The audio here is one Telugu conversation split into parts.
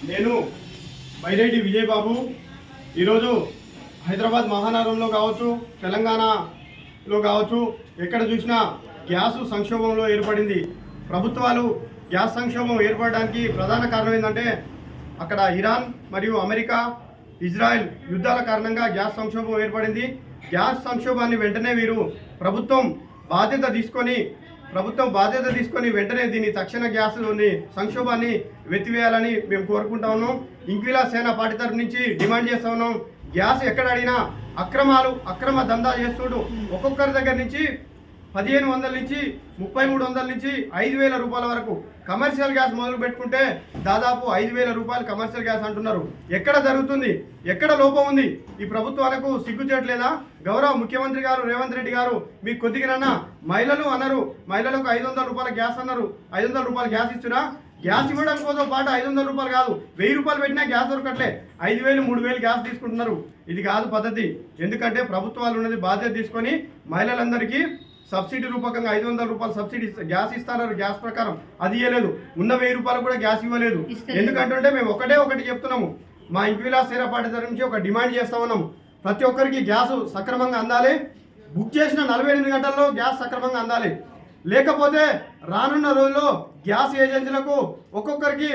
నేను బైరెడ్డి విజయబాబు ఈరోజు హైదరాబాద్ మహానగరంలో కావచ్చు, తెలంగాణలో కావచ్చు, ఎక్కడ చూసినా గ్యాస్ సంక్షోభంలో ఏర్పడింది. ప్రభుత్వాలు గ్యాస్ సంక్షోభం ఏర్పడడానికి ప్రధాన కారణం ఏంటంటే అక్కడ ఇరాన్ మరియు అమెరికా, ఇజ్రాయెల్ యుద్ధాల కారణంగా గ్యాస్ సంక్షోభం ఏర్పడింది. గ్యాస్ సంక్షోభాన్ని వెంటనే ప్రభుత్వం బాధ్యత తీసుకొని వెంటనే దీన్ని తక్షణ గ్యాస్ సంక్షోభాన్ని వెతివేయాలని మేము కోరుకుంటా ఉన్నాం. ఇంక్విలాబ్ సేన పార్టీ తరఫు నుంచి డిమాండ్ చేస్తూ ఉన్నాం. గ్యాస్ ఎక్కడ అడిగినా అక్రమ దందా చేస్తుడు. ఒక్కొక్కరి దగ్గర నుంచి 1500 నుంచి 3300 నుంచి 5000 రూపాయల వరకు కమర్షియల్ గ్యాస్ మొదలు పెట్టుకుంటే దాదాపు 5000 రూపాయలు కమర్షియల్ గ్యాస్ అంటున్నారు. ఎక్కడ జరుగుతుంది? ఎక్కడ లోపం ఉంది? ఈ ప్రభుత్వాలకు సిగ్గు చేయట్లేదా? గౌరవ ముఖ్యమంత్రి గారు రేవంత్ రెడ్డి గారు మీకు కొద్దిగానన్నా మహిళలు అన్నారు, మహిళలకు 500 రూపాయల గ్యాస్ అన్నారు. 500 రూపాయల గ్యాస్ ఇస్తున్నా? గ్యాస్ ఇవ్వడం కోసం పాటు 500 రూపాయలు కాదు, 1000 రూపాయలు పెట్టినా గ్యాస్ దొరకట్లే. 5000 3000 గ్యాస్ తీసుకుంటున్నారు. ఇది కాదు పద్ధతి. ఎందుకంటే ప్రభుత్వాలు ఉన్నది బాధ్యత తీసుకొని మహిళలందరికీ సబ్సిడీ రూపకంగా 500 రూపాయలు సబ్సిడీ గ్యాస్ ఇస్తున్నారు. గ్యాస్ ప్రకారం అది ఇవ్వలేదు. ఉన్న 1000 రూపాయలు కూడా గ్యాస్ ఇవ్వలేదు. ఎందుకంటే మేము ఒకటి చెప్తున్నాము. మా ఇంక్విలాబ్ సేన పార్టీ తరఫు నుంచి ఒక డిమాండ్ చేస్తా ఉన్నాము. ప్రతి ఒక్కరికి గ్యాస్ సక్రమంగా అందాలి. బుక్ చేసిన 48 గంటల్లో గ్యాస్ సక్రమంగా అందాలి. లేకపోతే రానున్న రోజుల్లో గ్యాస్ ఏజెన్సీలకు ఒక్కొక్కరికి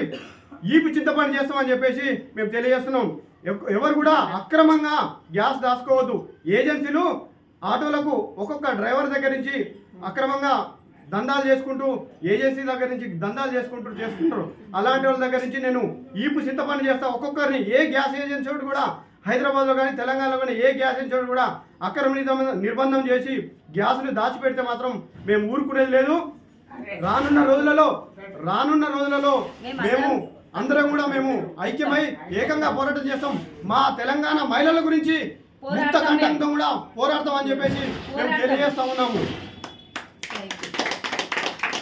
ఈపు చింతపండు చేస్తామని చెప్పేసి మేము తెలియజేస్తున్నాం. ఎవరు కూడా అక్రమంగా గ్యాస్ దాచుకోవద్దు. ఏజెన్సీలు ఆటోలకు ఒక్కొక్క డ్రైవర్ దగ్గర నుంచి అక్రమంగా దందాలు చేసుకుంటూ, ఏజెన్సీ దగ్గర నుంచి దందాలు చేసుకుంటారు. అలాంటి వాళ్ళ దగ్గర నుంచి నేను ఈపు చింతపండు చేస్తా. ఒక్కొక్కరిని ఏ గ్యాస్ ఏజెన్సీ కూడా హైదరాబాద్లో కానీ తెలంగాణలో కానీ ఏ గ్యాస్ ఏజెన్సీ కూడా అక్రమ నిర్బంధం చేసి గ్యాస్ని దాచిపెడితే మాత్రం మేము ఊరుకునేది లేదు. రానున్న రోజులలో మేము అందరం కూడా ఐక్యమై ఏకంగా పోరాటం చేస్తాం. మా తెలంగాణ మహిళల గురించి ముక్త కంఠంతో కూడా పోరాడతామని చెప్పేసి మేము తెలియజేస్తా ఉన్నాము.